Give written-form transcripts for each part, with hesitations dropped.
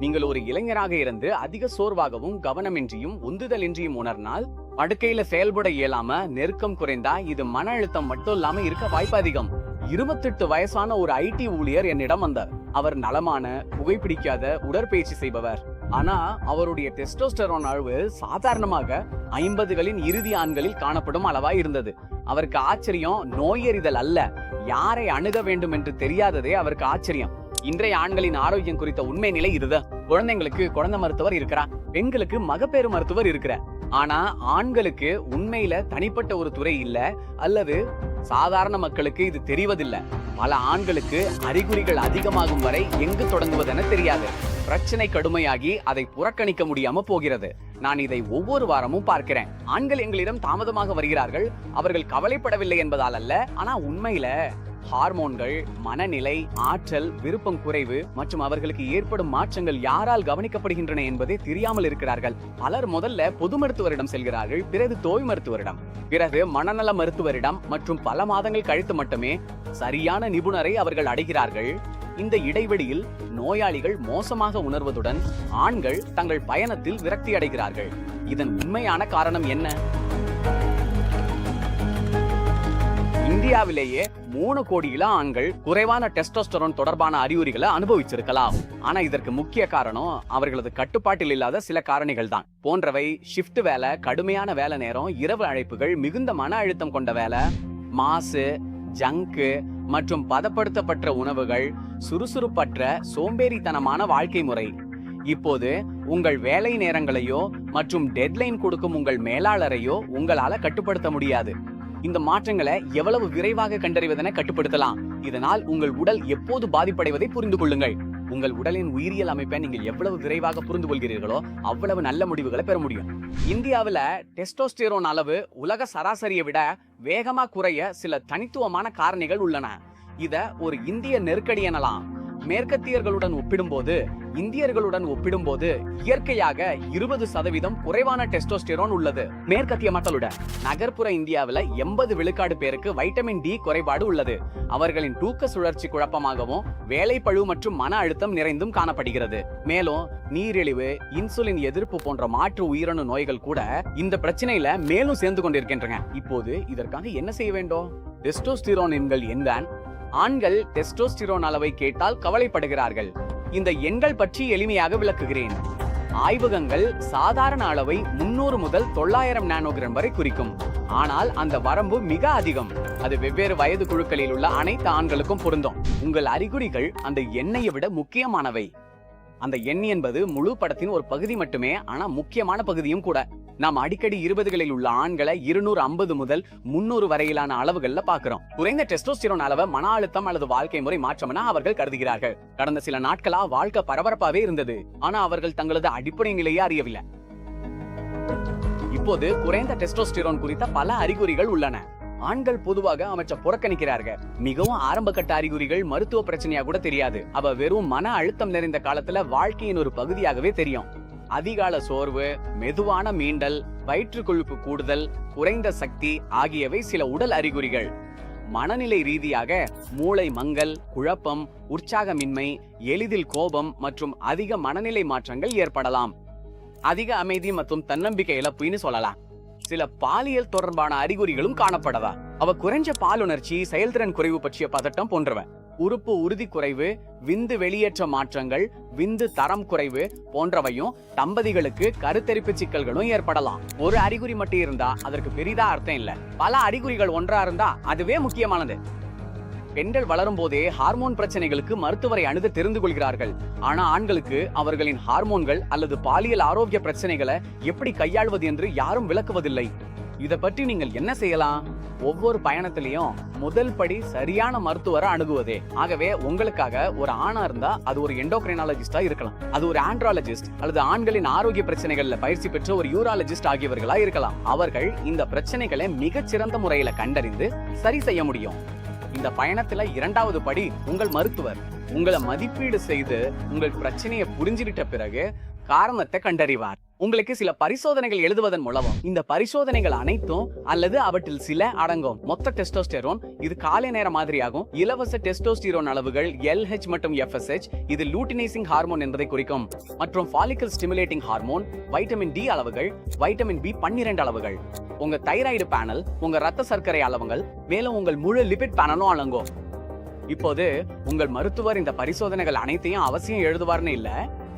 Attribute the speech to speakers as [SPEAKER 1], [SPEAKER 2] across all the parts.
[SPEAKER 1] நீங்கள் ஒரு இளைஞராக இருந்து அதிக சோர்வாகவும் கவனமின்றியும் உந்துதலின்றியும் உணர்னால், படுக்கையில செயல்பட இயலாம நெருக்கம் குறைந்தா இது மன அழுத்தம் மட்டும் இல்லாம இருக்க வாய்ப்பு அதிகம். 28 வயசான ஒரு IT ஊழியர் என்னிடம் வந்தார். அவர் நலமான, புகைப்பிடிக்காத, உடற்பயிற்சி செய்பவர். ஆனா அவருடைய டெஸ்டோஸ்டெரான் அளவு சாதாரணமாக 50களின் இறுதி ஆண்களில் காணப்படும் அளவா இருந்தது. அவருக்கு ஆச்சரியம் நோயறிதல் அல்ல, யாரை அணுக வேண்டும் என்று தெரியாததே அவருக்கு ஆச்சரியம். இன்றைய ஆண்களின் ஆரோக்கியம் குறித்த உண்மை நிலை இதுதான். குழந்தைங்களுக்கு குழந்தை மருத்துவர் இருக்கிறார், பெண்களுக்கு மகப்பேறு மருத்துவர் இருக்கிறார். ஆனா ஆண்களுக்கு உண்மையில தனிப்பட்ட ஒரு துறை இல்ல, அல்லது சாதாரண மக்களுக்கு இது தெரிவதில்லை. பல ஆண்களுக்கு அறிகுறிகள் அதிகமாகும் வரை எங்கு தொடங்குவதென தெரியாது. பிரச்சனை கடுமையாகி அதை புறக்கணிக்க முடியாம போகிறது. நான் இதை ஒவ்வொரு வாரமும் பார்க்கிறேன். ஆண்கள் எங்களிடம் தாமதமாக வருகிறார்கள். அவர்கள் கவலைப்படவில்லை என்பதால் அல்ல, ஆனா உண்மையில ஹார்மோன்கள், மனநிலை, ஆற்றல், விருப்பம் குறைவு மற்றும் அவர்களுக்கு ஏற்படும் மாற்றங்கள் யாரால் கவனிக்கப்படுகின்றன என்பதே தெரியாமல் இருக்கிறார்கள். பலர் முதல்ல பொது மருத்துவரிடம் செல்கிறார்கள், பிறகு தோய் மருத்துவரிடம், பிறகு மனநல மருத்துவரிடம் மற்றும் பல மாதங்கள் கழித்து மட்டுமே சரியான நிபுணரை அவர்கள் அடைகிறார்கள். இந்த இடைவெளியில் நோயாளிகள் மோசமாக உணர்வதுடன் ஆண்கள் தங்கள் பயணத்தில் விரக்தி அடைகிறார்கள். இதன் உண்மையான காரணம் என்ன? இந்தியாவிலேயே 3 கோடி இள ஆண்கள் குறைவான டெஸ்டோஸ்டெரான் தொடர்பான அறிகுறிகளை அனுபவிச்சிருக்கலாம். ஆனா இதற்கு முக்கிய காரணம் அவர்களது கட்டுப்பாட்டில் இல்லாத சில காரணிகள் தான். போன்றவை ஷிஃப்ட் வேலை, கடுமையான வேலை நேரம், இரவு அழைப்புகள், மிகுந்த மன அழுத்தம் கொண்ட வேலை, மாசு, ஜங்கு மற்றும் பதப்படுத்தப்பட்ட உணவுகள், சுறுசுறுப்பற்ற சோம்பேறித்தனமான வாழ்க்கை முறை. இப்போது உங்கள் வேலை நேரங்களையோ மற்றும் டெட்லைன் கொடுக்கும் உங்கள் மேலாளரையோ உங்களால கட்டுப்படுத்த முடியாது. இந்த மாற்றங்களை எவ்வளவு விரைவாக கண்டறிவதென கட்டுப்படுத்தலாம். இதனால் உங்கள் உடல் எப்போது பாதிப்படைவதை புரிந்து கொள்ளுங்கள். உங்கள் உடலின் உயிரியல் அமைப்பை நீங்கள் எவ்வளவு விரைவாக புரிந்து கொள்கிறீர்களோ அவ்வளவு நல்ல முடிவுகளை பெற முடியும். இந்தியாவில் டெஸ்டோஸ்டெரான் அளவு உலக சராசரியை விட வேகமாக குறைய சில தனித்துவமான காரணிகள் உள்ளன. இத ஒரு இந்திய நெருக்கடி எனலாம். மேற்கத்தியர்களுடன் ஒப்பிடும்போது இந்தியர்களுடன் ஒப்பிடும்போது இயற்கையாக 20% குறைவான டெஸ்டோஸ்டெரான் உள்ளது. மேற்கத்திய மக்களுடன் நகர்ப்புற இந்தியாவில் 80 விழுக்காடு பேருக்கு வைட்டமின் D குறைபாடு உள்ளது. அவர்களின் தூக்க சுழற்சி குழப்பமாகவும் வேலைப்பழு மற்றும் மன அழுத்தம் நிறைந்தும் காணப்படுகிறது. மேலும் நீரிழிவு, இன்சுலின் எதிர்ப்பு போன்ற மாற்று உயிரணு நோய்கள் கூட இந்த பிரச்சனையில மேலும் சேர்ந்து கொண்டிருக்கின்றன. இப்போது இதற்காக என்ன செய்ய வேண்டும்? டெஸ்டோஸ்டெரான் எண்கள் என்ன? ஆண்கள் டெஸ்டோஸ்டெரான் அளவை கேட்டால் கவலைப்படுகிறார்கள். இந்த எண்கள் பற்றி எளிமையாக விளக்குகிறேன். ஆய்வகங்கள் சாதாரண அளவை 300 முதல் 900 நானோகிராம் வரை குறிக்கும். ஆனால் அந்த வரம்பு மிக அதிகம். அது வெவ்வேறு வயது குழுக்களில் உள்ள அனைத்து ஆண்களுக்கும் பொருந்தும். உங்கள் அறிகுறிகள் அந்த எண்ணையை விட முக்கியமானவை. அந்த எண் என்பது முழு படத்தின் ஒரு பகுதி மட்டுமே, ஆனா முக்கியமான பகுதியும் கூட. நாம் அடிக்கடி 20களில் உள்ள ஆண்களை 250 முதல் 300 வரையிலான அளவுகள்ல பாக்குறோம். குறைந்த டெஸ்டோஸ்டெரான் அளவை மன அழுத்தம் அல்லது வாழ்க்கை முறை மாற்றம்னா அவர்கள் கருதுகிறார்கள். கடந்த சில நாட்களா வாழ்க்கை பரபரப்பாவே இருந்தது, ஆனா அவர்கள் தங்களது அடிப்படை நிலையை அறியவில்லை. இப்போது குறைந்த டெஸ்டோஸ்டெரான் குறித்த பல அறிகுறிகள் உள்ளன. ஆண்கள் பொதுவாக அவற்றை புறக்கணிக்கிறார்கள். மிகவும் ஆரம்ப கட்ட அறிகுறிகள் மருத்துவ பிரச்சனையா கூட தெரியாது. அவ வெறும் மன அழுத்தம் நிறைந்த காலத்துல வாழ்க்கையின் ஒரு பகுதியாகவே தெரியும். அதிகால சோர்வு, மெதுவான மீண்டல், வயிற்று கொழுப்பு கூடுதல், குறைந்த சக்தி ஆகியவை சில உடல் அறிகுறிகள். மனநிலை ரீதியாக மூளை மங்கல், குழப்பம், உற்சாகமின்மை, எளிதில் கோபம் மற்றும் அதிக மனநிலை மாற்றங்கள் ஏற்படலாம். அதிக அமைதி மற்றும் தன்னம்பிக்கை இழப்புன்னு சொல்லலாம். சில பாலியல் தொடர்பான அறிகுறிகளும் காணப்படவா. அவ குறைஞ்ச பாலுணர்ச்சி, செயல்திறன் குறைவு பற்றிய பதட்டம் போன்றவ. உறுப்பு உறுதி குறைவு, விந்து வெளியேற்ற மாற்றங்கள், விந்து தரம் குறைவு போன்றவையும் தம்பதிகளுக்கு கருத்தரிப்பு சிக்கல்களும் ஏற்படலாம். ஒரு அறிகுறி மட்டும் இருந்தா அதற்கு பெரிதா அர்த்தம் இல்ல. பல அறிகுறிகள் ஒன்றா இருந்தா அதுவே முக்கியமானது. பெண்கள் வளரும் போதே ஹார்மோன் பிரச்சனைகளுக்கு மருத்துவரை அணுக தெரிந்து கொள்கிறார்கள். ஆனா ஆண்களுக்கு அவர்களின் ஹார்மோன்கள் அல்லது பாலியல் ஆரோக்கிய பிரச்சனைகளை எப்படி கையாள்வது என்று யாரும் விளக்குவதில்லை. இத பற்றி நீங்கள் என்ன செய்யலாம்? ஒவ்வொரு பயணத்திலையும் முதல் படி சரியான மருத்துவரை அணுகுவதே. ஆகவே உங்களுக்காக ஒரு ஆணா இருந்தா அது ஒரு எண்டோக்ரைனாலஜிஸ்டா இருக்கலாம், அது ஒரு ஆண்ட்ராலஜிஸ்ட் அல்லது ஆண்களின் ஆரோக்கிய பிரச்சனைகள்ல பயிற்சி பெற்ற ஒரு யூராலஜிஸ்ட் ஆகியவர்களா இருக்கலாம். அவர்கள் இந்த பிரச்சனைகளை மிகச்சிறந்த முறையில கண்டறிந்து சரி செய்ய முடியும். இந்த பயணத்துல 2வது படி உங்கள் மருத்துவர் உங்களை மதிப்பீடு செய்து உங்கள் பிரச்சனையை புரிஞ்சுக்கிட்ட பிறகு காரணத்தை கண்டறிவார். உங்களுக்கு சில பரிசோதனைகள் எழுதுவதன் மூலம் இந்த பரிசோதனைகள் அனைத்தும் அல்லது அவற்றில் சில அடங்கும். மொத்த டெஸ்டோஸ்டெரோன் இது காலை நேர மாதிரியாகும். இலவச டெஸ்டோஸ்டிரோன் அளவுகள் LH மற்றும் FSH இது லூட்டினைசிங் ஹார்மோன் என்பதை குறிக்கும். மற்றும் follicle stimulating hormone, vitamin D அளவுகள், வைட்டமின் B12 அளவுகள், உங்க தைராய்டு பேனல், உங்க ரத்த சர்க்கரை அளவுகள், மேலும் உங்கள் முழு லிபிட் பேனலும் அடங்கும். இப்போது உங்கள் மருத்துவர் இந்த பரிசோதனைகள் அனைத்தையும் அவசியம் எழுதுவார்னு இல்ல.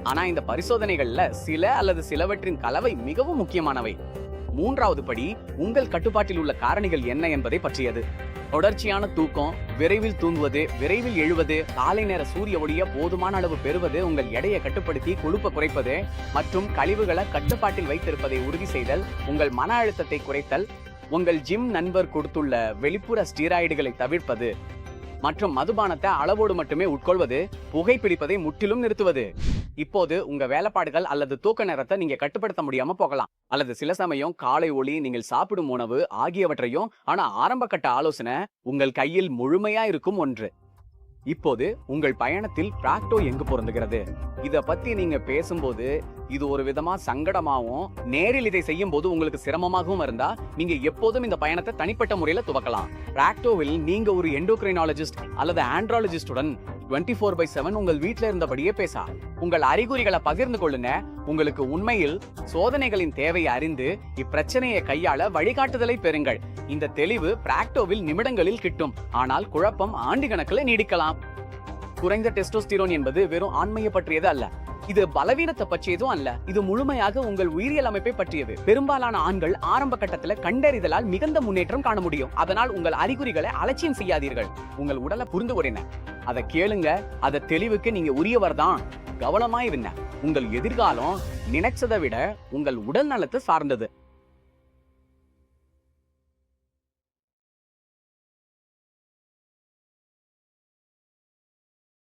[SPEAKER 1] ஆனா இந்த பரிசோதனைகள்ல சில அல்லது சிலவற்றின் கலவை மிகவும் முக்கியமானவை. மூன்றாவது படி உங்கள் கட்டுப்பாட்டில் உள்ள காரணிகள் என்ன என்பதை பற்றியது. தொடர்ச்சியான தூக்கம், விரைவில் தூங்குவது, விரைவில் எழுவது, காலை நேர சூரிய ஒளிய போதுமான அளவு பெறுவது, உங்கள் எடையை கட்டுப்படுத்தி கொழுப்பை குறைப்பது மற்றும் கழிவுகளை கட்டுப்பாட்டில் வைத்திருப்பதை உறுதி செய்தல், உங்கள் மன அழுத்தத்தை குறைத்தல், உங்கள் ஜிம் நண்பர் கொடுத்துள்ள வெளிப்புற ஸ்டீராய்டுகளை தவிர்ப்பது மற்றும் மதுபானத்தை அளவோடு மட்டுமே உட்கொள்வது, புகைப்பிடிப்பதை முற்றிலும் நிறுத்துவது. இப்போது உங்க வேலைப்பாடுகள் அல்லது தூக்க நேரத்தை நீங்க கட்டுப்படுத்த முடியாம போகலாம். அல்லது சில சமயம் காலை ஒளி, நீங்கள் சாப்பிடும் உணவு ஆகியவற்றையும். ஆனா ஆரம்ப கட்ட ஆலோசனை உங்கள் கையில் முழுமையா இருக்கும் ஒன்று. இப்போது உங்கள் பயணத்தில் பிராக்டோ எங்கு பொருந்துகிறது? இத பத்தி நீங்க பேசும்போது இது ஒரு விதமா சங்கடமாவும், நேரில் இதை செய்யும் போது உங்களுக்கு சிரமமாகவும் இருந்தா நீங்க எப்போதும் இந்த பயணத்தை தனிப்பட்ட முறையில துவக்கலாம். பிராக்டோவில் நீங்க ஒரு எண்டோக்ரைனாலஜிஸ்ட் அல்லது ஆண்ட்ராலஜிஸ்டுடன் 24/7 உங்கள் வீட்ல இருந்தபடியே பேசா. உங்கள் அறிகுறிகளை பகிர்ந்து கொள்ளுங்க. உங்களுக்கு உண்மையில் சோதனைகளின் தேவையை அறிந்து இப்பிரச்சனையை கையாள வழிகாட்டுதலை பெறுங்கள். இந்த தெளிவு பிராக்டோவில் நிமிடங்களில் கிட்டும். ஆனால் குழப்பம் ஆண்டு கணக்கில் நீடிக்கலாம். குறைந்த டெஸ்டோஸ்டிரோன் என்பது வெறும் ஆண்மையை பற்றியது அல்ல. இது பலவீனத்தை பற்றியதும் அல்ல. இது முழுமையாக உங்கள் உயிரியல் அமைப்பை பற்றியது. பெரும்பாலான ஆண்கள் ஆரம்ப கட்டத்துல கண்டறிதலால் மிகுந்த முன்னேற்றம் காண முடியும். அதனால் உங்கள் அறிகுறிகளை அலட்சியம் செய்யாதீர்கள். உங்கள் உடலை புரிந்து கொறின, அதை கேளுங்க. அதை தெளிவுக்கு நீங்க உரியவர் தான். கவனமாயிருங்க. உங்கள் எதிர்காலம் நினைச்சதை விட உங்கள் உடல் நலத்தை சார்ந்தது.